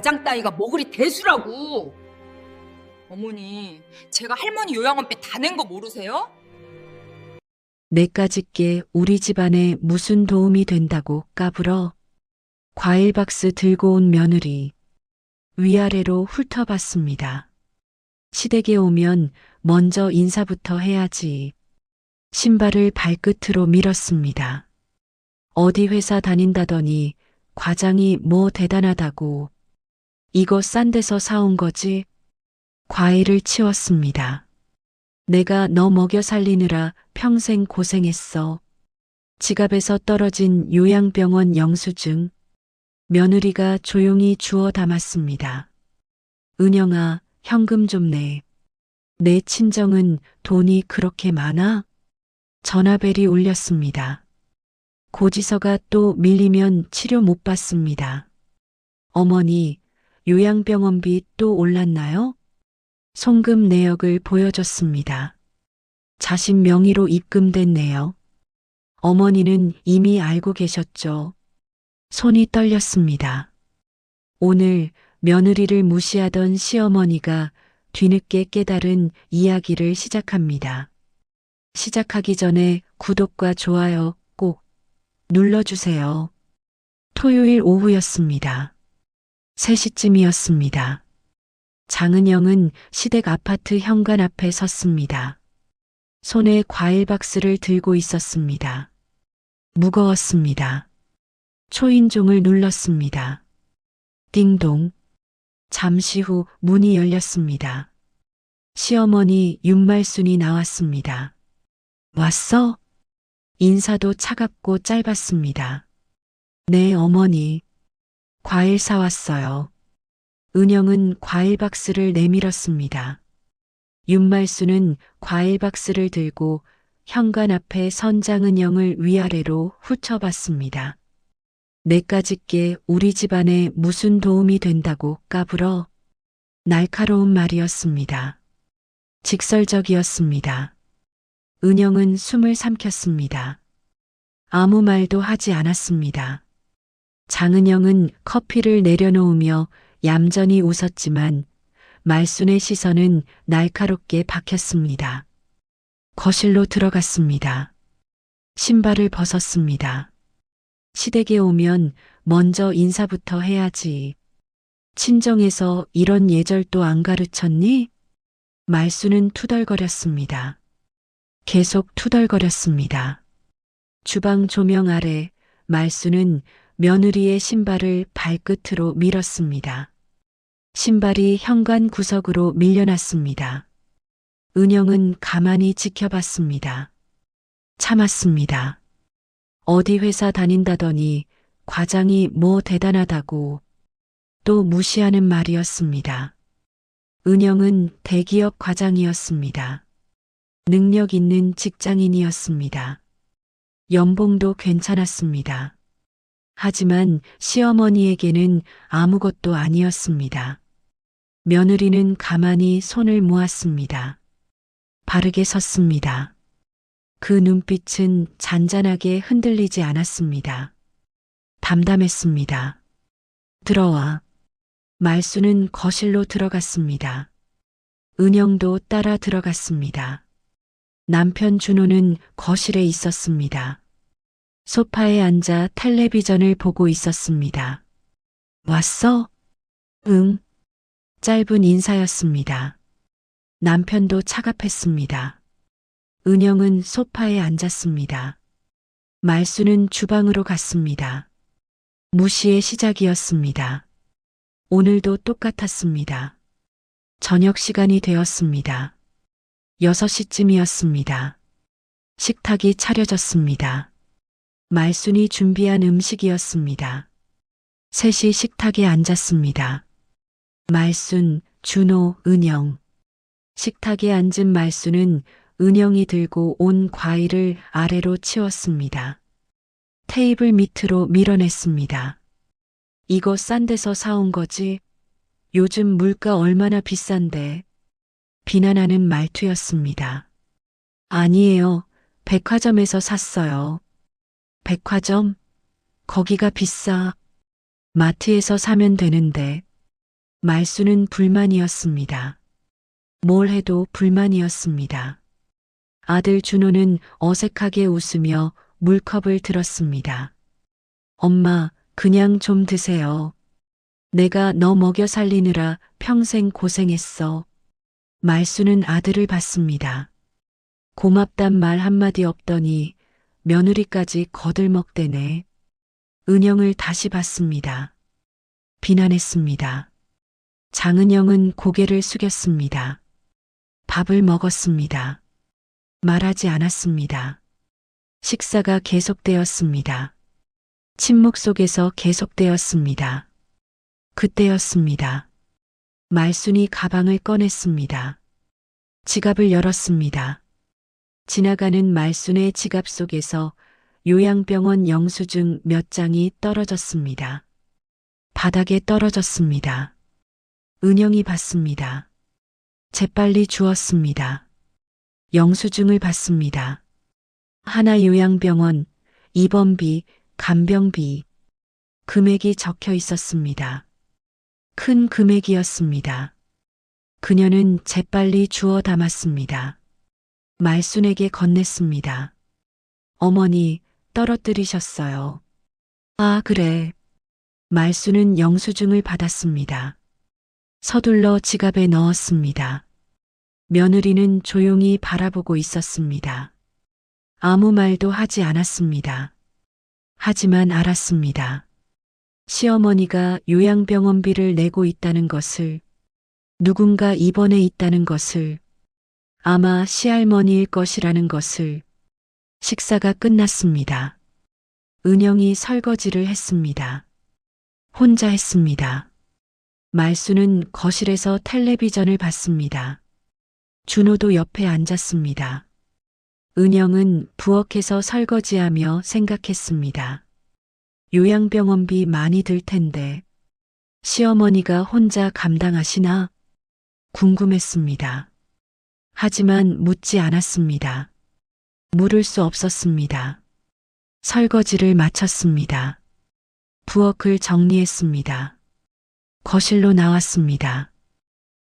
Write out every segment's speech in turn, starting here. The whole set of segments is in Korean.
과장 따위가 뭐 그리 대수라고. 어머니, 제가 할머니 요양원비 다 낸 거 모르세요? 내까짓 게 우리 집안에 무슨 도움이 된다고 까불어. 과일 박스 들고 온 며느리. 위아래로 훑어봤습니다. 시댁에 오면 먼저 인사부터 해야지. 신발을 발끝으로 밀었습니다. 어디 회사 다닌다더니 과장이 뭐 대단하다고. 이거 싼 데서 사온 거지? 과일을 치웠습니다. 내가 너 먹여 살리느라 평생 고생했어. 지갑에서 떨어진 요양병원 영수증. 며느리가 조용히 주워 담았습니다. 은영아, 현금 좀 내. 내 친정은 돈이 그렇게 많아? 전화벨이 울렸습니다. 고지서가 또 밀리면 치료 못 받습니다. 어머니, 요양병원비 또 올랐나요? 송금 내역을 보여줬습니다. 자신 명의로 입금된 내역. 어머니는 이미 알고 계셨죠. 손이 떨렸습니다. 오늘 며느리를 무시하던 시어머니가 뒤늦게 깨달은 이야기를 시작합니다. 시작하기 전에 구독과 좋아요 꼭 눌러주세요. 토요일 오후였습니다. 3시쯤이었습니다. 장은영은 시댁 아파트 현관 앞에 섰습니다. 손에 과일 박스를 들고 있었습니다. 무거웠습니다. 초인종을 눌렀습니다. 띵동. 잠시 후 문이 열렸습니다. 시어머니 윤말순이 나왔습니다. 왔어? 인사도 차갑고 짧았습니다. 네, 어머니. 과일 사왔어요. 은영은 과일 박스를 내밀었습니다. 윤말순은 과일 박스를 들고 현관 앞에 선 장은영을 위아래로 훑어봤습니다. 내까짓 게 우리 집안에 무슨 도움이 된다고 까불어. 날카로운 말이었습니다. 직설적이었습니다. 은영은 숨을 삼켰습니다. 아무 말도 하지 않았습니다. 장은영은 커피를 내려놓으며 얌전히 웃었지만 말순의 시선은 날카롭게 박혔습니다. 거실로 들어갔습니다. 신발을 벗었습니다. 시댁에 오면 먼저 인사부터 해야지. 친정에서 이런 예절도 안 가르쳤니? 말순은 투덜거렸습니다. 계속 투덜거렸습니다. 주방 조명 아래 말순은 며느리의 신발을 발끝으로 밀었습니다. 신발이 현관 구석으로 밀려났습니다. 은영은 가만히 지켜봤습니다. 참았습니다. 어디 회사 다닌다더니 과장이 뭐 대단하다고. 또 무시하는 말이었습니다. 은영은 대기업 과장이었습니다. 능력 있는 직장인이었습니다. 연봉도 괜찮았습니다. 하지만 시어머니에게는 아무것도 아니었습니다. 며느리는 가만히 손을 모았습니다. 바르게 섰습니다. 그 눈빛은 잔잔하게 흔들리지 않았습니다. 담담했습니다. 들어와. 말순은 거실로 들어갔습니다. 은영도 따라 들어갔습니다. 남편 준호는 거실에 있었습니다. 소파에 앉아 텔레비전을 보고 있었습니다. 왔어? 응. 짧은 인사였습니다. 남편도 차갑했습니다. 은영은 소파에 앉았습니다. 말순은 주방으로 갔습니다. 무시의 시작이었습니다. 오늘도 똑같았습니다. 저녁 시간이 되었습니다. 6시쯤이었습니다. 식탁이 차려졌습니다. 말순이 준비한 음식이었습니다. 셋이 식탁에 앉았습니다. 말순, 준호, 은영. 식탁에 앉은 말순은 은영이 들고 온 과일을 아래로 치웠습니다. 테이블 밑으로 밀어냈습니다. 이거 싼 데서 사온 거지? 요즘 물가 얼마나 비싼데? 비난하는 말투였습니다. 아니에요. 백화점에서 샀어요. 백화점? 거기가 비싸. 마트에서 사면 되는데. 말수는 불만이었습니다. 뭘 해도 불만이었습니다. 아들 준호는 어색하게 웃으며 물컵을 들었습니다. 엄마, 그냥 좀 드세요. 내가 너 먹여 살리느라 평생 고생했어. 말수는 아들을 봤습니다. 고맙단 말 한마디 없더니 며느리까지 거들먹대네. 은영을 다시 봤습니다. 비난했습니다. 장은영은 고개를 숙였습니다. 밥을 먹었습니다. 말하지 않았습니다. 식사가 계속되었습니다. 침묵 속에서 계속되었습니다. 그때였습니다. 말순이 가방을 꺼냈습니다. 지갑을 열었습니다. 지나가는 말순의 지갑 속에서 요양병원 영수증 몇 장이 떨어졌습니다. 바닥에 떨어졌습니다. 은영이 봤습니다. 재빨리 주웠습니다. 영수증을 받습니다. 하나 요양병원, 입원비, 간병비. 금액이 적혀 있었습니다. 큰 금액이었습니다. 그녀는 재빨리 주워 담았습니다. 말순에게 건넸습니다. 어머니, 떨어뜨리셨어요. 아, 그래. 말순은 영수증을 받았습니다. 서둘러 지갑에 넣었습니다. 며느리는 조용히 바라보고 있었습니다. 아무 말도 하지 않았습니다. 하지만 알았습니다. 시어머니가 요양병원비를 내고 있다는 것을, 누군가 입원해 있다는 것을, 아마 시할머니일 것이라는 것을. 식사가 끝났습니다. 은영이 설거지를 했습니다. 혼자 했습니다. 말수는 거실에서 텔레비전을 봤습니다. 준호도 옆에 앉았습니다. 은영은 부엌에서 설거지하며 생각했습니다. 요양병원비 많이 들 텐데 시어머니가 혼자 감당하시나? 궁금했습니다. 하지만 묻지 않았습니다. 물을 수 없었습니다. 설거지를 마쳤습니다. 부엌을 정리했습니다. 거실로 나왔습니다.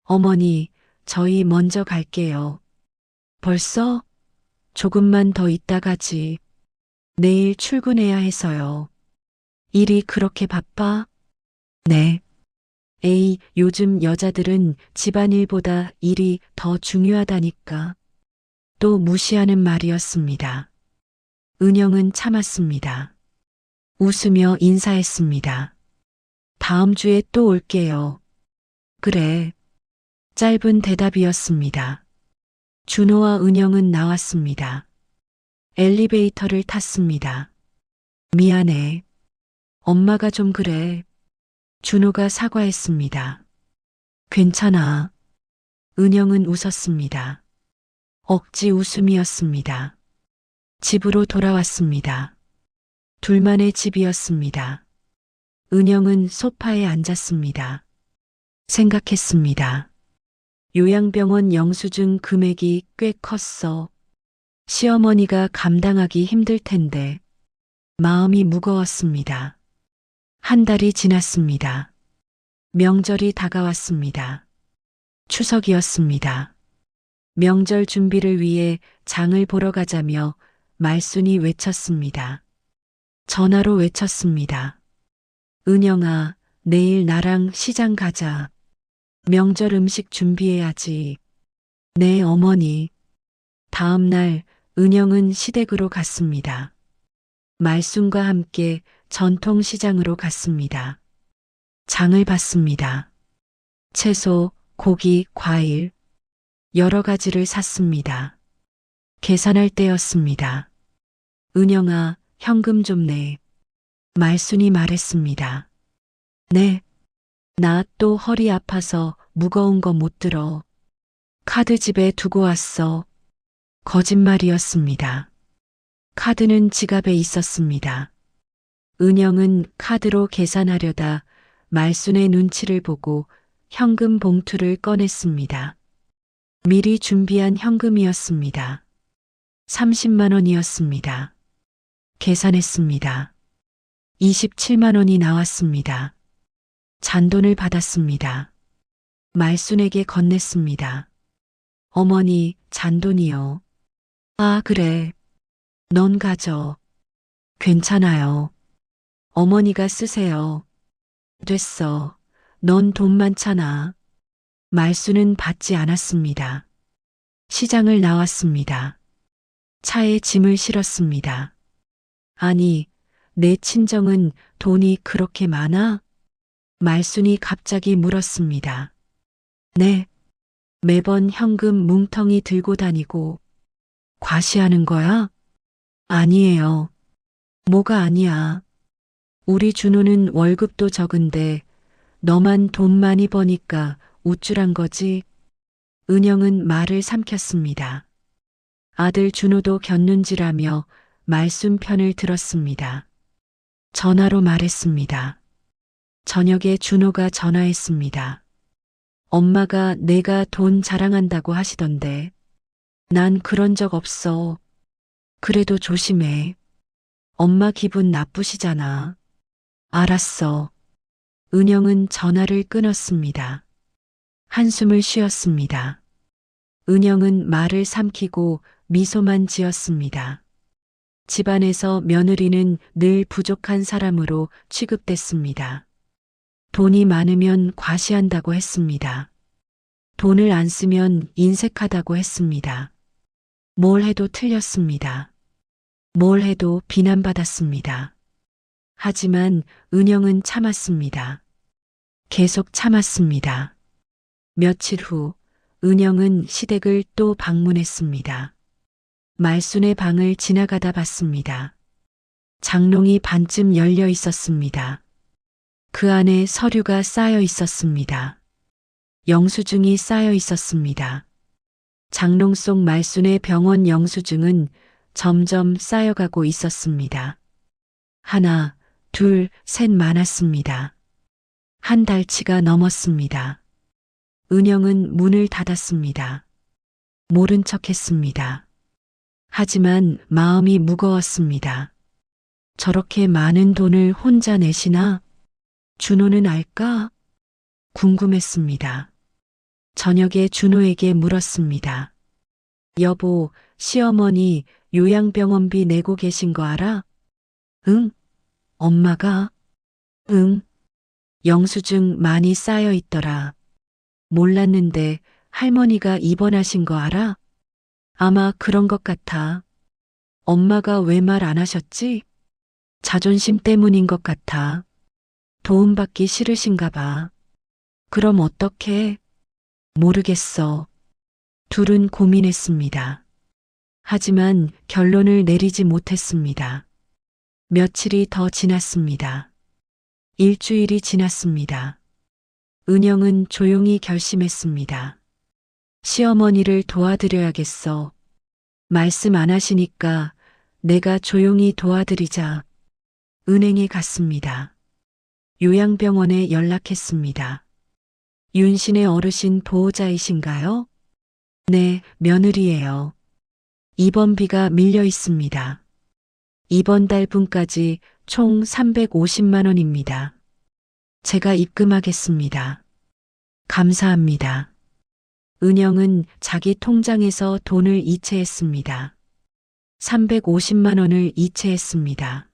어머니, 저희 먼저 갈게요. 벌써? 조금만 더 있다 가지. 내일 출근해야 해서요. 일이 그렇게 바빠? 네. 에이, 요즘 여자들은 집안일보다 일이 더 중요하다니까. 또 무시하는 말이었습니다. 은영은 참았습니다. 웃으며 인사했습니다. 다음 주에 또 올게요. 그래. 짧은 대답이었습니다. 준호와 은영은 나왔습니다. 엘리베이터를 탔습니다. 미안해. 엄마가 좀 그래. 준호가 사과했습니다. 괜찮아. 은영은 웃었습니다. 억지 웃음이었습니다. 집으로 돌아왔습니다. 둘만의 집이었습니다. 은영은 소파에 앉았습니다. 생각했습니다. 요양병원 영수증 금액이 꽤 컸어. 시어머니가 감당하기 힘들 텐데 마음이 무거웠습니다. 한 달이 지났습니다. 명절이 다가왔습니다. 추석이었습니다. 명절 준비를 위해 장을 보러 가자며 말순이 외쳤습니다. 전화로 외쳤습니다. 은영아, 내일 나랑 시장 가자. 명절 음식 준비해야지. 네, 어머니. 다음 날 은영은 시댁으로 갔습니다. 말순과 함께 전통시장으로 갔습니다. 장을 봤습니다. 채소, 고기, 과일, 여러 가지를 샀습니다. 계산할 때였습니다. 은영아, 현금 좀 내. 말순이 말했습니다. 네. 나 또 허리 아파서 무거운 거 못 들어. 카드 집에 두고 왔어. 거짓말이었습니다. 카드는 지갑에 있었습니다. 은영은 카드로 계산하려다 말순의 눈치를 보고 현금 봉투를 꺼냈습니다. 미리 준비한 현금이었습니다. 30만 원이었습니다. 계산했습니다. 27만 원이 나왔습니다. 잔돈을 받았습니다. 말순에게 건넸습니다. 어머니, 잔돈이요. 아, 그래. 넌 가져. 괜찮아요. 어머니가 쓰세요. 됐어. 넌 돈 많잖아. 말수는 받지 않았습니다. 시장을 나왔습니다. 차에 짐을 실었습니다. 아니, 내 친정은 돈이 그렇게 많아? 말순이 갑자기 물었습니다. 네. 매번 현금 뭉텅이 들고 다니고 과시하는 거야? 아니에요. 뭐가 아니야. 우리 준호는 월급도 적은데 너만 돈 많이 버니까 우쭐한 거지. 은영은 말을 삼켰습니다. 아들 준호도 곁눈질하며 말순 편을 들었습니다. 전화로 말했습니다. 저녁에 준호가 전화했습니다. 엄마가 내가 돈 자랑한다고 하시던데. 난 그런 적 없어. 그래도 조심해. 엄마 기분 나쁘시잖아. 알았어. 은영은 전화를 끊었습니다. 한숨을 쉬었습니다. 은영은 말을 삼키고 미소만 지었습니다. 집안에서 며느리는 늘 부족한 사람으로 취급됐습니다. 돈이 많으면 과시한다고 했습니다. 돈을 안 쓰면 인색하다고 했습니다. 뭘 해도 틀렸습니다. 뭘 해도 비난받았습니다. 하지만 은영은 참았습니다. 계속 참았습니다. 며칠 후 은영은 시댁을 또 방문했습니다. 말순의 방을 지나가다 봤습니다. 장롱이 반쯤 열려 있었습니다. 그 안에 서류가 쌓여 있었습니다. 영수증이 쌓여 있었습니다. 장롱 속 말순의 병원 영수증은 점점 쌓여가고 있었습니다. 하나, 둘, 셋 많았습니다. 한 달치가 넘었습니다. 은영은 문을 닫았습니다. 모른 척 했습니다. 하지만 마음이 무거웠습니다. 저렇게 많은 돈을 혼자 내시나? 준호는 알까? 궁금했습니다. 저녁에 준호에게 물었습니다. 여보, 시어머니 요양병원비 내고 계신 거 알아? 응? 엄마가? 응. 영수증 많이 쌓여 있더라. 몰랐는데 할머니가 입원하신 거 알아? 아마 그런 것 같아. 엄마가 왜 말 안 하셨지? 자존심 때문인 것 같아. 도움받기 싫으신가 봐. 그럼 어떡해? 모르겠어. 둘은 고민했습니다. 하지만 결론을 내리지 못했습니다. 며칠이 더 지났습니다. 일주일이 지났습니다. 은영은 조용히 결심했습니다. 시어머니를 도와드려야겠어. 말씀 안 하시니까 내가 조용히 도와드리자. 은행에 갔습니다. 요양병원에 연락했습니다. 윤신의 어르신 보호자이신가요? 네, 며느리예요. 입원비가 밀려 있습니다. 이번 달분까지 총 350만 원입니다. 제가 입금하겠습니다. 감사합니다. 은영은 자기 통장에서 돈을 이체했습니다. 350만 원을 이체했습니다.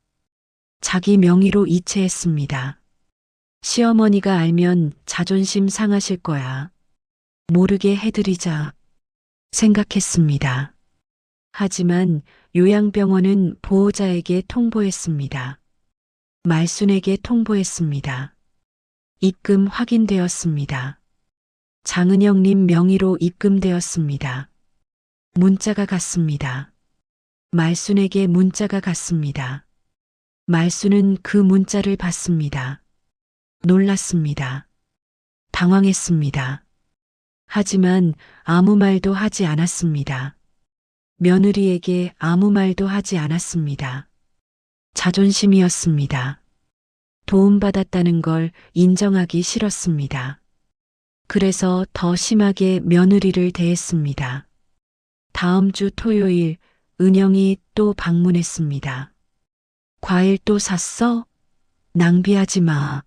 자기 명의로 이체했습니다. 시어머니가 알면 자존심 상하실 거야. 모르게 해드리자 생각했습니다. 하지만 요양병원은 보호자에게 통보했습니다. 말순에게 통보했습니다. 입금 확인되었습니다. 장은영님 명의로 입금되었습니다. 문자가 갔습니다. 말순에게 문자가 갔습니다. 말순은 그 문자를 받습니다. 놀랐습니다. 당황했습니다. 하지만 아무 말도 하지 않았습니다. 며느리에게 아무 말도 하지 않았습니다. 자존심이었습니다. 도움받았다는 걸 인정하기 싫었습니다. 그래서 더 심하게 며느리를 대했습니다. 다음 주 토요일 은영이 또 방문했습니다. 과일 또 샀어? 낭비하지 마.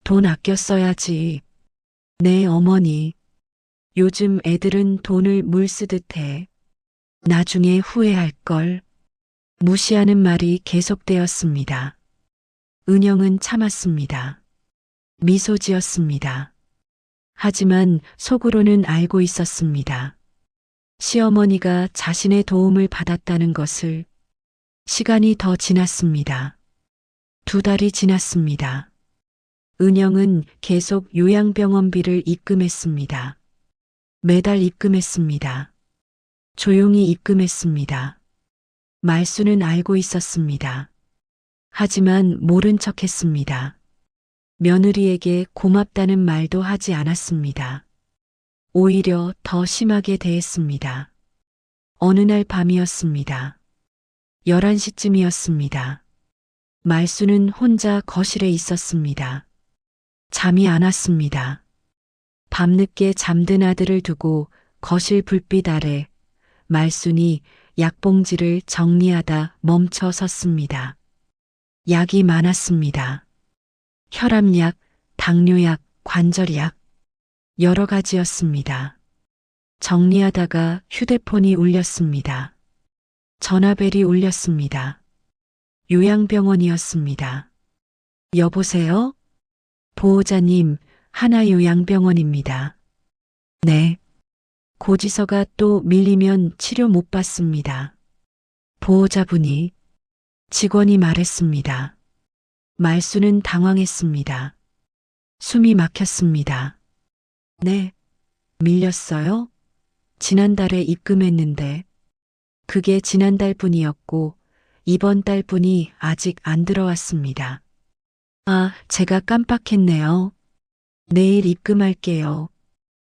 돈 아껴 써야지. 네, 어머니. 요즘 애들은 돈을 물 쓰듯 해. 나중에 후회할 걸. 무시하는 말이 계속되었습니다. 은영은 참았습니다. 미소 지었습니다. 하지만 속으로는 알고 있었습니다. 시어머니가 자신의 도움을 받았다는 것을. 시간이 더 지났습니다. 2달이 지났습니다. 은영은 계속 요양병원비를 입금했습니다. 매달 입금했습니다. 조용히 입금했습니다. 말수는 알고 있었습니다. 하지만 모른 척 했습니다. 며느리에게 고맙다는 말도 하지 않았습니다. 오히려 더 심하게 대했습니다. 어느 날 밤이었습니다. 11시쯤이었습니다. 말수는 혼자 거실에 있었습니다. 잠이 안 왔습니다. 밤늦게 잠든 아들을 두고 거실 불빛 아래 말순이 약봉지를 정리하다 멈춰 섰습니다. 약이 많았습니다. 혈압약, 당뇨약, 관절약, 여러 가지였습니다. 정리하다가 휴대폰이 울렸습니다. 전화벨이 울렸습니다. 요양병원이었습니다. 여보세요? 보호자님, 하나요양병원입니다. 네. 고지서가 또 밀리면 치료 못 받습니다. 보호자분이, 직원이 말했습니다. 말수는 당황했습니다. 숨이 막혔습니다. 네. 밀렸어요? 지난달에 입금했는데. 그게 지난달분이었고 이번 달분이 아직 안 들어왔습니다. 아, 제가 깜빡했네요. 내일 입금할게요.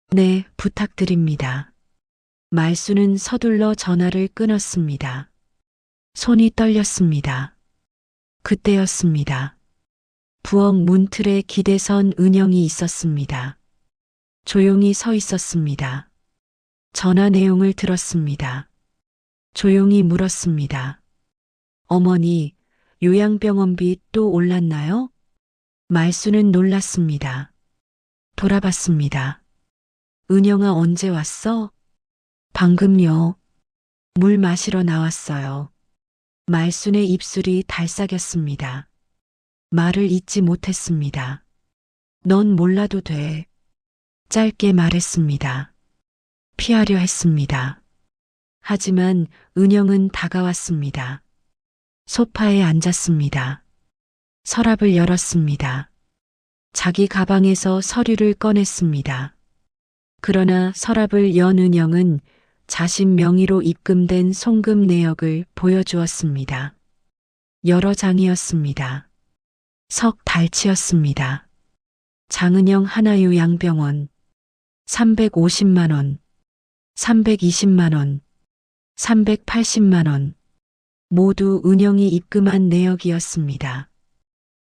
네, 부탁드립니다. 말수는 서둘러 전화를 끊었습니다. 손이 떨렸습니다. 그때였습니다. 부엌 문틀에 기대선 은영이 있었습니다. 조용히 서 있었습니다. 전화 내용을 들었습니다. 조용히 물었습니다. 어머니, 요양병원비 또 올랐나요? 말수는 놀랐습니다. 돌아봤습니다. 은영아 언제 왔어? 방금요. 물 마시러 나왔어요. 말순의 입술이 달싹였습니다. 말을 잇지 못했습니다. 넌 몰라도 돼. 짧게 말했습니다. 피하려 했습니다. 하지만 은영은 다가왔습니다. 소파에 앉았습니다. 서랍을 열었습니다. 자기 가방에서 서류를 꺼냈습니다. 그러나 서랍을 연 은영은 자신 명의로 입금된 송금 내역을 보여주었습니다. 여러 장이었습니다. 석 달치였습니다. 장은영 하나요양병원 350만 원, 320만 원, 380만 원, 모두 은영이 입금한 내역이었습니다.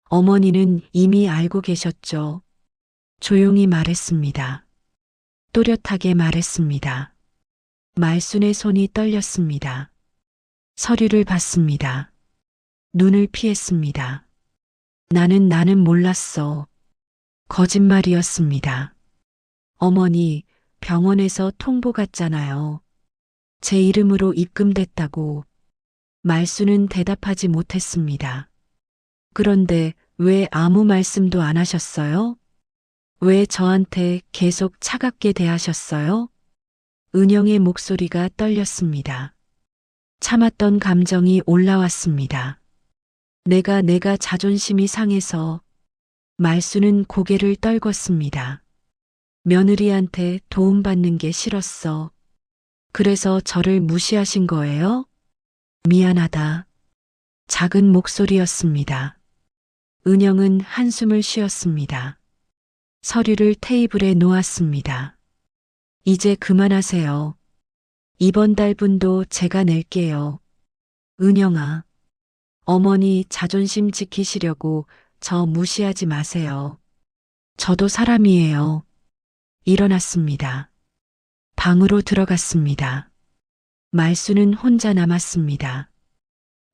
어머니는 이미 알고 계셨죠. 조용히 말했습니다. 또렷하게 말했습니다. 말순의 손이 떨렸습니다. 서류를 봤습니다. 눈을 피했습니다. 나는 몰랐어. 거짓말이었습니다. 어머니, 병원에서 통보 갔잖아요. 제 이름으로 입금됐다고. 말수는 대답하지 못했습니다. 그런데 왜 아무 말씀도 안 하셨어요? 왜 저한테 계속 차갑게 대하셨어요? 은영의 목소리가 떨렸습니다. 참았던 감정이 올라왔습니다. 내가 자존심이 상해서. 말수는 고개를 떨궜습니다. 며느리한테 도움받는 게 싫었어. 그래서 저를 무시하신 거예요? 미안하다. 작은 목소리였습니다. 은영은 한숨을 쉬었습니다. 서류를 테이블에 놓았습니다. 이제 그만하세요. 이번 달분도 제가 낼게요. 은영아, 어머니 자존심 지키시려고 저 무시하지 마세요. 저도 사람이에요. 일어났습니다. 방으로 들어갔습니다. 말수는 혼자 남았습니다.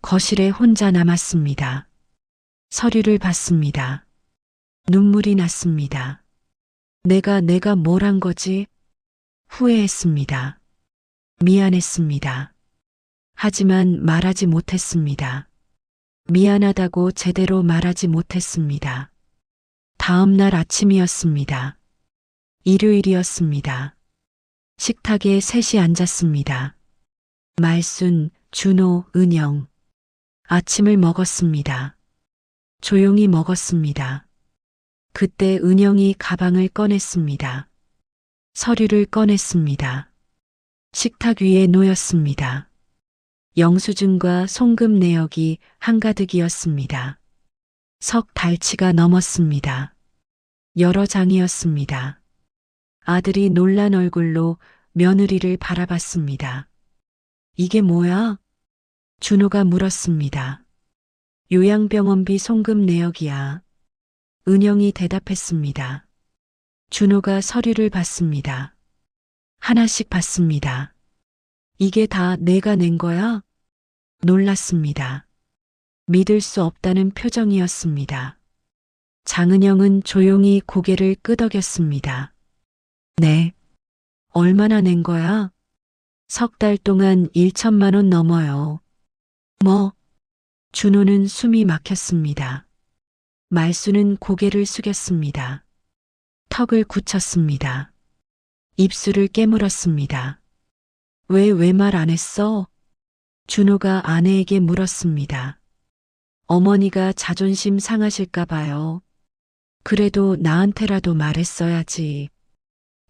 거실에 혼자 남았습니다. 서류를 봤습니다. 눈물이 났습니다. 내가 뭘 한 거지? 후회했습니다. 미안했습니다. 하지만 말하지 못했습니다. 미안하다고 제대로 말하지 못했습니다. 다음 날 아침이었습니다. 일요일이었습니다. 식탁에 셋이 앉았습니다. 말순, 준호, 은영. 아침을 먹었습니다. 조용히 먹었습니다. 그때 은영이 가방을 꺼냈습니다. 서류를 꺼냈습니다. 식탁 위에 놓였습니다. 영수증과 송금 내역이 한가득이었습니다. 석 달치가 넘었습니다. 여러 장이었습니다. 아들이 놀란 얼굴로 며느리를 바라봤습니다. 이게 뭐야? 준호가 물었습니다. 요양병원비 송금 내역이야. 은영이 대답했습니다. 준호가 서류를 봤습니다. 하나씩 봤습니다. 이게 다 내가 낸 거야? 놀랐습니다. 믿을 수 없다는 표정이었습니다. 장은영은 조용히 고개를 끄덕였습니다. 네. 얼마나 낸 거야? 석 달 동안 1천만 원 넘어요. 뭐? 준호는 숨이 막혔습니다. 말수는 고개를 숙였습니다. 턱을 굳혔습니다. 입술을 깨물었습니다. 왜 말 안 했어? 준호가 아내에게 물었습니다. 어머니가 자존심 상하실까 봐요. 그래도 나한테라도 말했어야지.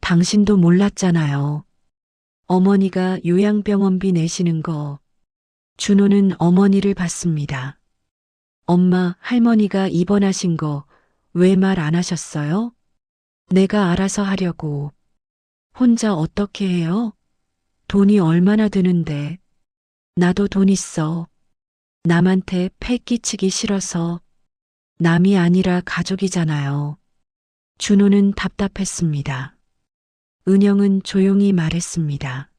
당신도 몰랐잖아요. 어머니가 요양병원비 내시는 거. 준호는 어머니를 봤습니다. 엄마, 할머니가 입원하신 거 왜 말 안 하셨어요? 내가 알아서 하려고. 혼자 어떻게 해요? 돈이 얼마나 드는데. 나도 돈 있어. 남한테 패 끼치기 싫어서. 남이 아니라 가족이잖아요. 준호는 답답했습니다. 은영은 조용히 말했습니다.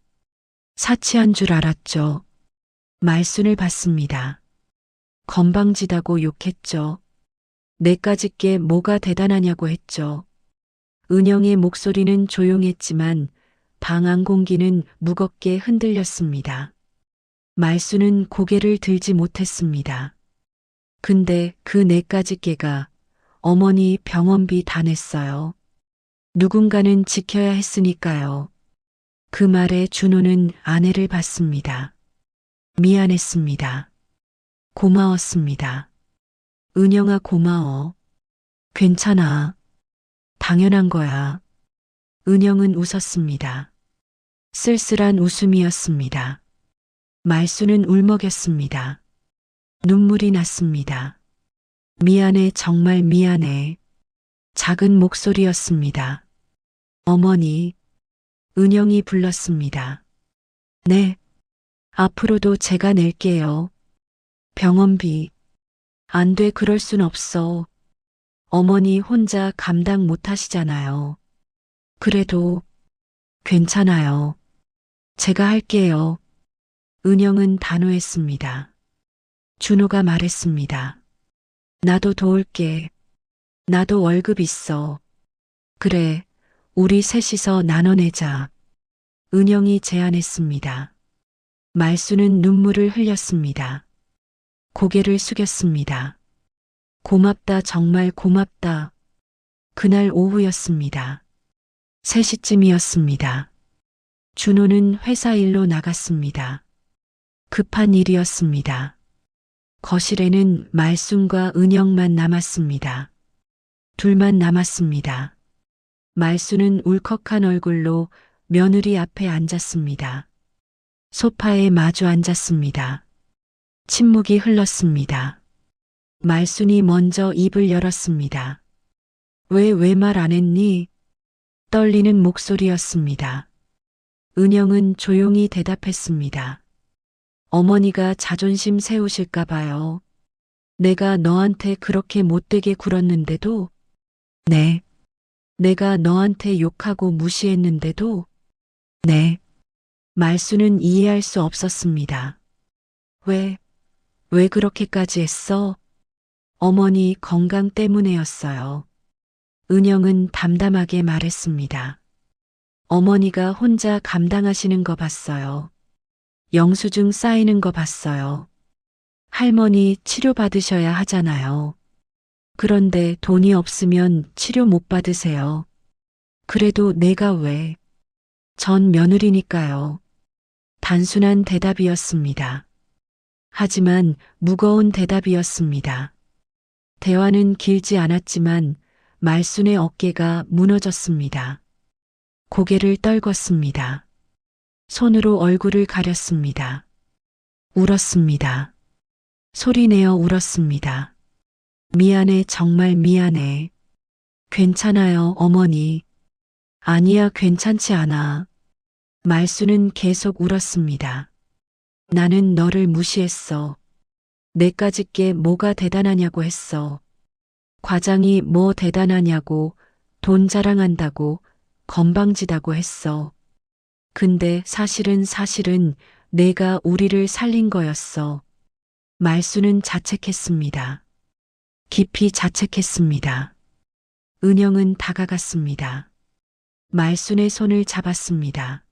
사치한 줄 알았죠. 말순을 받습니다. 건방지다고 욕했죠. 내까짓 게 뭐가 대단하냐고 했죠. 은영의 목소리는 조용했지만 방 안 공기는 무겁게 흔들렸습니다. 말수는 고개를 들지 못했습니다. 근데 그 내까짓 개가 어머니 병원비 다 냈어요. 누군가는 지켜야 했으니까요. 그 말에 준호는 아내를 봤습니다. 미안했습니다. 고마웠습니다. 은영아 고마워. 괜찮아. 당연한 거야. 은영은 웃었습니다. 쓸쓸한 웃음이었습니다. 말수는 울먹였습니다. 눈물이 났습니다. 미안해, 정말 미안해. 작은 목소리였습니다. 어머니, 은영이 불렀습니다. 네, 앞으로도 제가 낼게요. 병원비. 안 돼, 그럴 순 없어. 어머니 혼자 감당 못 하시잖아요. 그래도 괜찮아요. 제가 할게요. 은영은 단호했습니다. 준호가 말했습니다. 나도 도울게. 나도 월급 있어. 그래, 우리 셋이서 나눠내자. 은영이 제안했습니다. 말수는 눈물을 흘렸습니다. 고개를 숙였습니다. 고맙다, 정말 고맙다. 그날 오후였습니다. 3시쯤이었습니다. 준호는 회사 일로 나갔습니다. 급한 일이었습니다. 거실에는 말순과 은영만 남았습니다. 둘만 남았습니다. 말순은 울컥한 얼굴로 며느리 앞에 앉았습니다. 소파에 마주 앉았습니다. 침묵이 흘렀습니다. 말순이 먼저 입을 열었습니다. 왜 말 안 했니? 떨리는 목소리였습니다. 은영은 조용히 대답했습니다. 어머니가 자존심 세우실까 봐요. 내가 너한테 그렇게 못되게 굴었는데도, 네. 내가 너한테 욕하고 무시했는데도, 네. 말수는 이해할 수 없었습니다. 왜 그렇게까지 했어? 어머니 건강 때문에였어요. 은영은 담담하게 말했습니다. 어머니가 혼자 감당하시는 거 봤어요. 영수증 쌓이는 거 봤어요. 할머니 치료받으셔야 하잖아요. 그런데 돈이 없으면 치료 못 받으세요. 그래도 내가 왜? 전 며느리니까요. 단순한 대답이었습니다. 하지만 무거운 대답이었습니다. 대화는 길지 않았지만 말순의 어깨가 무너졌습니다. 고개를 떨궜습니다. 손으로 얼굴을 가렸습니다. 울었습니다. 소리내어 울었습니다. 미안해, 정말 미안해. 괜찮아요, 어머니. 아니야, 괜찮지 않아. 말순은 계속 울었습니다. 나는 너를 무시했어. 내까짓 게 뭐가 대단하냐고 했어. 과장이 뭐 대단하냐고, 돈 자랑한다고, 건방지다고 했어. 근데 사실은 내가 우리를 살린 거였어. 말순은 자책했습니다. 깊이 자책했습니다. 은영은 다가갔습니다. 말순의 손을 잡았습니다.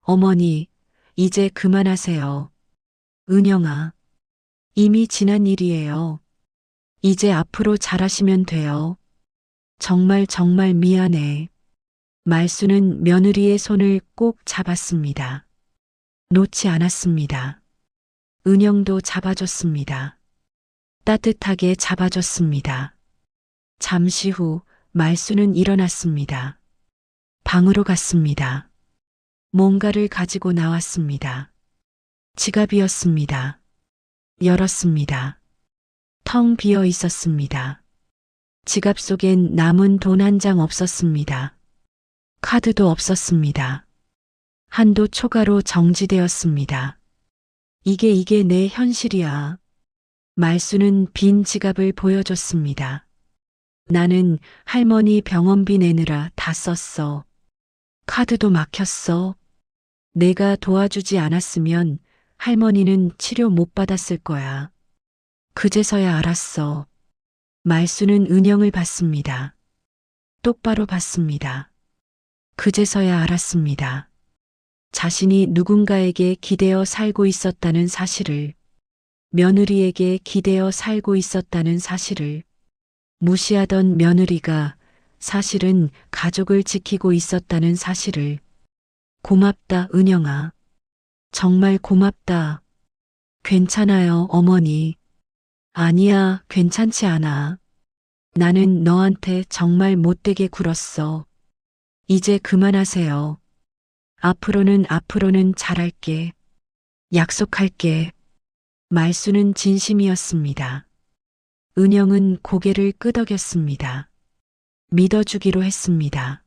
어머니, 이제 그만하세요. 은영아, 이미 지난 일이에요. 이제 앞으로 잘하시면 돼요. 정말 정말 미안해. 말순은 며느리의 손을 꼭 잡았습니다. 놓지 않았습니다. 은영도 잡아줬습니다. 따뜻하게 잡아줬습니다. 잠시 후 말순은 일어났습니다. 방으로 갔습니다. 뭔가를 가지고 나왔습니다. 지갑이었습니다. 열었습니다. 텅 비어 있었습니다. 지갑 속엔 남은 돈 한 장 없었습니다. 카드도 없었습니다. 한도 초과로 정지되었습니다. 이게 내 현실이야. 말순은 빈 지갑을 보여줬습니다. 나는 할머니 병원비 내느라 다 썼어. 카드도 막혔어. 내가 도와주지 않았으면 할머니는 치료 못 받았을 거야. 그제서야 알았어. 말순은 은영을 봤습니다. 똑바로 봤습니다. 그제서야 알았습니다. 자신이 누군가에게 기대어 살고 있었다는 사실을, 며느리에게 기대어 살고 있었다는 사실을, 무시하던 며느리가 사실은 가족을 지키고 있었다는 사실을. 고맙다, 은영아. 정말 고맙다. 괜찮아요, 어머니. 아니야, 괜찮지 않아. 나는 너한테 정말 못되게 굴었어. 이제 그만하세요. 앞으로는 잘할게. 약속할게. 말수는 진심이었습니다. 은영은 고개를 끄덕였습니다. 믿어주기로 했습니다.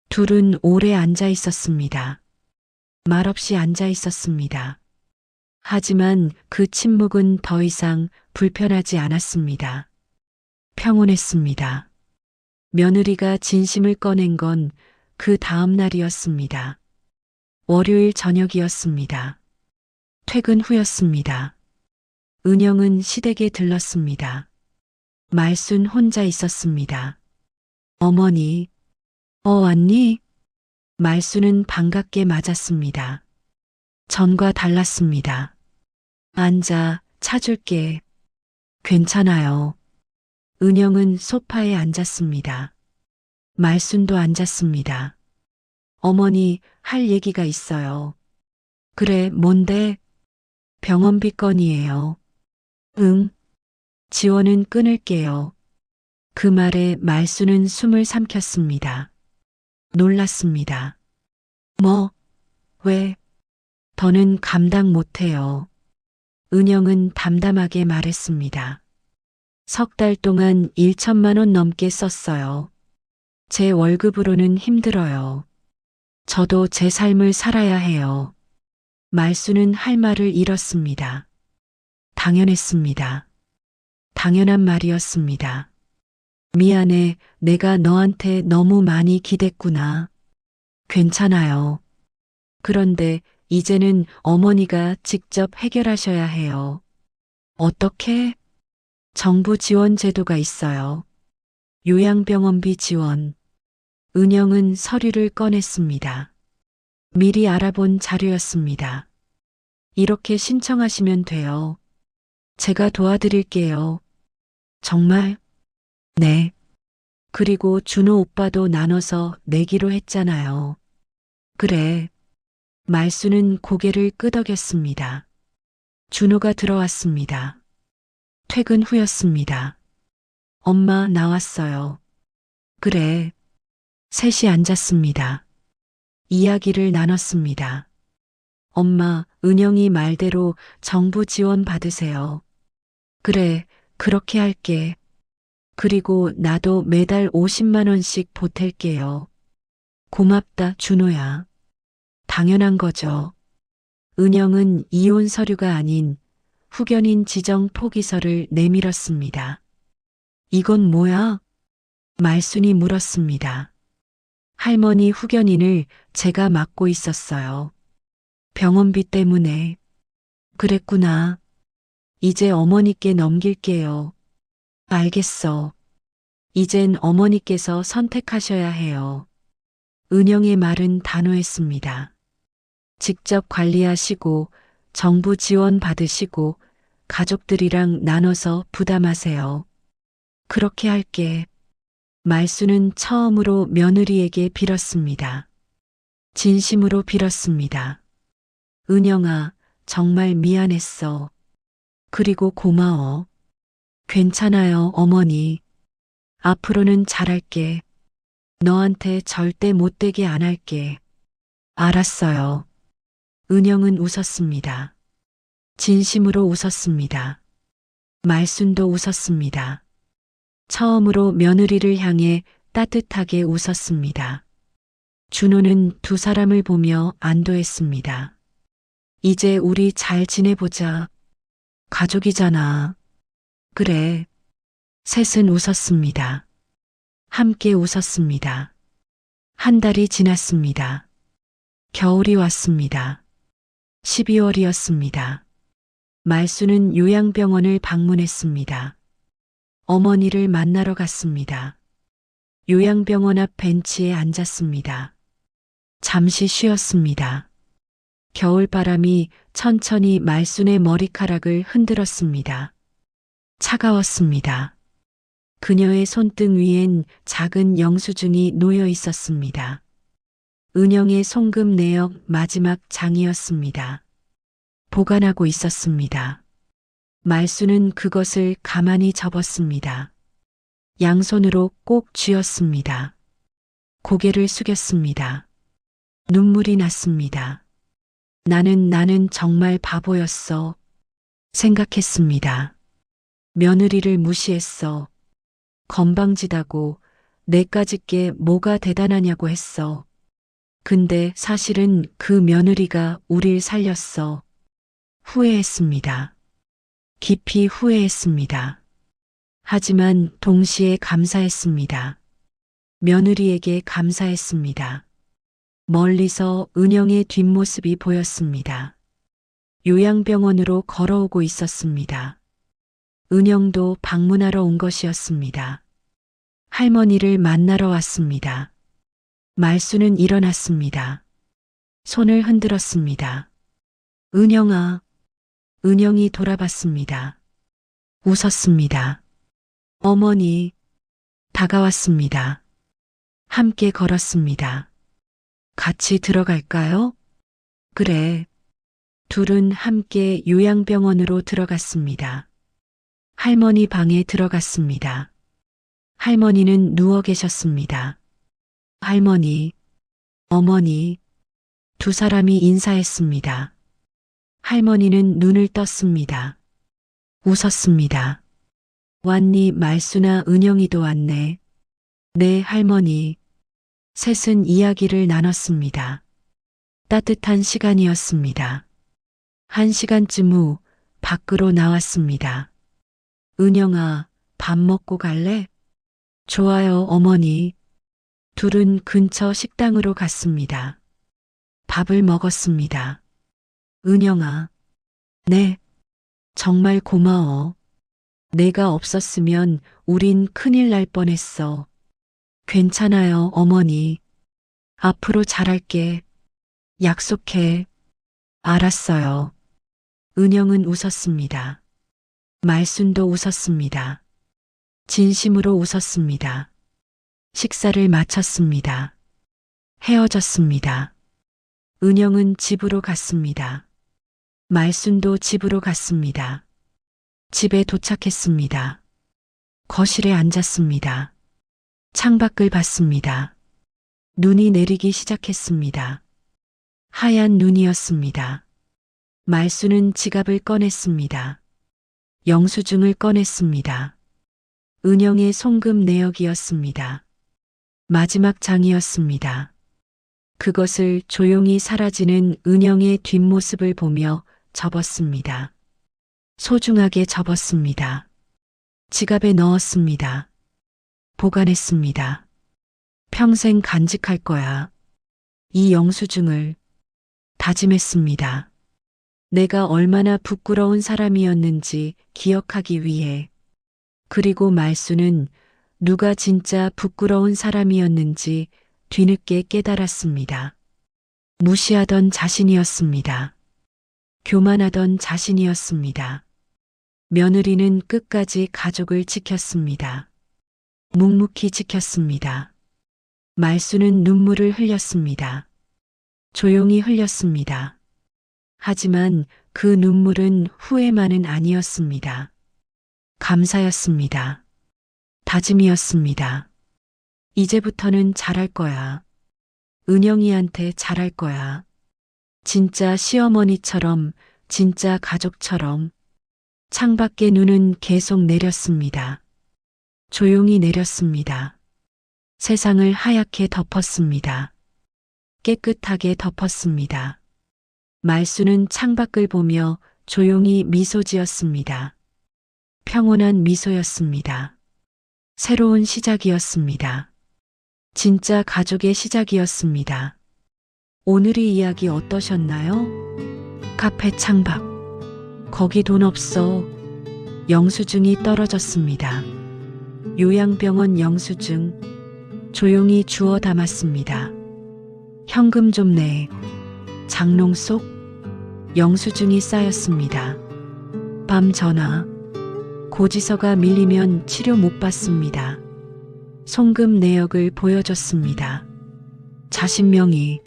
둘은 오래 앉아 있었습니다. 말없이 앉아 있었습니다. 하지만 그 침묵은 더 이상 불편하지 않았습니다. 평온했습니다. 며느리가 진심을 꺼낸 건 그 다음 날이었습니다. 월요일 저녁이었습니다. 퇴근 후였습니다. 은영은 시댁에 들렀습니다. 말순 혼자 있었습니다. 어머니, 왔니? 말순은 반갑게 맞았습니다. 전과 달랐습니다. 앉아, 차 줄게. 괜찮아요. 은영은 소파에 앉았습니다. 말순도 앉았습니다. 어머니, 할 얘기가 있어요. 그래, 뭔데? 병원비 건이에요. 응. 지원은 끊을게요. 그 말에 말순은 숨을 삼켰습니다. 놀랐습니다. 뭐? 왜? 더는 감당 못해요. 은영은 담담하게 말했습니다. 석 달 동안 1천만 원 넘게 썼어요. 제 월급으로는 힘들어요. 저도 제 삶을 살아야 해요. 말수는 할 말을 잃었습니다. 당연했습니다. 당연한 말이었습니다. 미안해, 내가 너한테 너무 많이 기댔구나. 괜찮아요. 그런데 이제는 어머니가 직접 해결하셔야 해요. 어떻게? 정부 지원 제도가 있어요. 요양병원비 지원. 은영은 서류를 꺼냈습니다. 미리 알아본 자료였습니다. 이렇게 신청하시면 돼요. 제가 도와드릴게요. 정말? 네. 그리고 준호 오빠도 나눠서 내기로 했잖아요. 그래. 말수는 고개를 끄덕였습니다. 준호가 들어왔습니다. 퇴근 후였습니다. 엄마 나왔어요. 그래. 셋이 앉았습니다. 이야기를 나눴습니다. 엄마, 은영이 말대로 정부 지원 받으세요. 그래, 그렇게 할게. 그리고 나도 매달 50만 원씩 보탤게요. 고맙다, 준호야. 당연한 거죠. 은영은 이혼 서류가 아닌 후견인 지정 포기서를 내밀었습니다. 이건 뭐야? 말순이 물었습니다. 할머니 후견인을 제가 맡고 있었어요. 병원비 때문에. 그랬구나. 이제 어머니께 넘길게요. 알겠어. 이젠 어머니께서 선택하셔야 해요. 은영의 말은 단호했습니다. 직접 관리하시고 정부 지원 받으시고 가족들이랑 나눠서 부담하세요. 그렇게 할게. 말수는 처음으로 며느리에게 빌었습니다. 진심으로 빌었습니다. 은영아, 정말 미안했어. 그리고 고마워. 괜찮아요, 어머니. 앞으로는 잘할게. 너한테 절대 못되게 안 할게. 알았어요. 은영은 웃었습니다. 진심으로 웃었습니다. 말순도 웃었습니다. 처음으로 며느리를 향해 따뜻하게 웃었습니다. 준호는 두 사람을 보며 안도했습니다. 이제 우리 잘 지내보자. 가족이잖아. 그래. 셋은 웃었습니다. 함께 웃었습니다. 한 달이 지났습니다. 겨울이 왔습니다. 12월이었습니다. 말수는 요양병원을 방문했습니다. 어머니를 만나러 갔습니다. 요양병원 앞 벤치에 앉았습니다. 잠시 쉬었습니다. 겨울바람이 천천히 말순의 머리카락을 흔들었습니다. 차가웠습니다. 그녀의 손등 위엔 작은 영수증이 놓여 있었습니다. 은영의 송금 내역 마지막 장이었습니다. 보관하고 있었습니다. 말수는 그것을 가만히 접었습니다. 양손으로 꼭 쥐었습니다. 고개를 숙였습니다. 눈물이 났습니다. 나는 정말 바보였어. 생각했습니다. 며느리를 무시했어. 건방지다고 내까짓 게 뭐가 대단하냐고 했어. 근데 사실은 그 며느리가 우릴 살렸어. 후회했습니다. 깊이 후회했습니다. 하지만 동시에 감사했습니다. 며느리에게 감사했습니다. 멀리서 은영의 뒷모습이 보였습니다. 요양병원으로 걸어오고 있었습니다. 은영도 방문하러 온 것이었습니다. 할머니를 만나러 왔습니다. 말수는 일어났습니다. 손을 흔들었습니다. 은영아. 은영이 돌아봤습니다. 웃었습니다. 어머니. 다가왔습니다. 함께 걸었습니다. 같이 들어갈까요? 그래. 둘은 함께 요양병원으로 들어갔습니다. 할머니 방에 들어갔습니다. 할머니는 누워 계셨습니다. 할머니, 어머니, 두 사람이 인사했습니다. 할머니는 눈을 떴습니다. 웃었습니다. 왔니? 말수나 은영이도 왔네. 네, 할머니. 셋은 이야기를 나눴습니다. 따뜻한 시간이었습니다. 1시간쯤 후 밖으로 나왔습니다. 은영아, 밥 먹고 갈래? 좋아요, 어머니. 둘은 근처 식당으로 갔습니다. 밥을 먹었습니다. 은영아. 네. 정말 고마워. 내가 없었으면 우린 큰일 날 뻔했어. 괜찮아요, 어머니. 앞으로 잘할게. 약속해. 알았어요. 은영은 웃었습니다. 말순도 웃었습니다. 진심으로 웃었습니다. 식사를 마쳤습니다. 헤어졌습니다. 은영은 집으로 갔습니다. 말순도 집으로 갔습니다. 집에 도착했습니다. 거실에 앉았습니다. 창밖을 봤습니다. 눈이 내리기 시작했습니다. 하얀 눈이었습니다. 말순은 지갑을 꺼냈습니다. 영수증을 꺼냈습니다. 은영의 송금 내역이었습니다. 마지막 장이었습니다. 그것을 조용히 사라지는 은영의 뒷모습을 보며 접었습니다. 소중하게 접었습니다. 지갑에 넣었습니다. 보관했습니다. 평생 간직할 거야. 이 영수증을 다짐했습니다. 내가 얼마나 부끄러운 사람이었는지 기억하기 위해. 그리고 말순은 누가 진짜 부끄러운 사람이었는지 뒤늦게 깨달았습니다. 무시하던 자신이었습니다. 교만하던 자신이었습니다. 며느리는 끝까지 가족을 지켰습니다. 묵묵히 지켰습니다. 말순은 눈물을 흘렸습니다. 조용히 흘렸습니다. 하지만 그 눈물은 후회만은 아니었습니다. 감사였습니다. 다짐이었습니다. 이제부터는 잘할 거야. 은영이한테 잘할 거야. 진짜 시어머니처럼, 진짜 가족처럼. 창밖에 눈은 계속 내렸습니다. 조용히 내렸습니다. 세상을 하얗게 덮었습니다. 깨끗하게 덮었습니다. 말순은 창밖을 보며 조용히 미소 지었습니다. 평온한 미소였습니다. 새로운 시작이었습니다. 진짜 가족의 시작이었습니다. 오늘의 이야기 어떠셨나요? 카페 창밖. 거기 돈 없어. 영수증이 떨어졌습니다. 요양병원 영수증. 조용히 주워 담았습니다. 현금 좀 내. 장롱 속 영수증이 쌓였습니다. 밤 전화. 고지서가 밀리면 치료 못 받습니다. 송금 내역을 보여줬습니다. 자신 명의.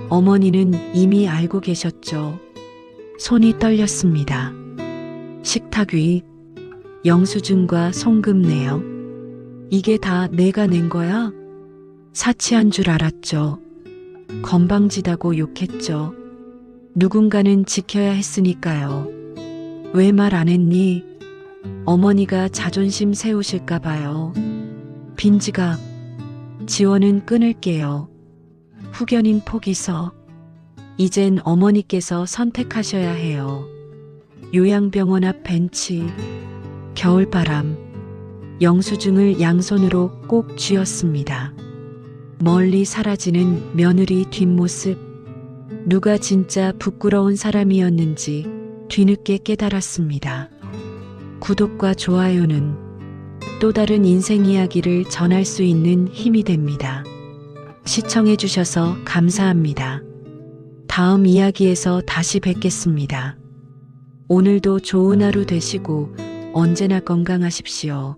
어머니는 이미 알고 계셨죠. 손이 떨렸습니다. 식탁 위. 영수증과 송금 내역. 이게 다 내가 낸 거야? 사치한 줄 알았죠. 건방지다고 욕했죠. 누군가는 지켜야 했으니까요. 왜 말 안 했니? 어머니가 자존심 세우실까 봐요. 빈지갑. 지원은 끊을게요. 후견인 포기서. 이젠 어머니께서 선택하셔야 해요. 요양병원 앞 벤치. 겨울바람. 영수증을 양손으로 꼭 쥐었습니다. 멀리 사라지는 며느리 뒷모습. 누가 진짜 부끄러운 사람이었는지 뒤늦게 깨달았습니다. 구독과 좋아요는 또 다른 인생 이야기를 전할 수 있는 힘이 됩니다. 시청해주셔서 감사합니다. 다음 이야기에서 다시 뵙겠습니다. 오늘도 좋은 하루 되시고 언제나 건강하십시오.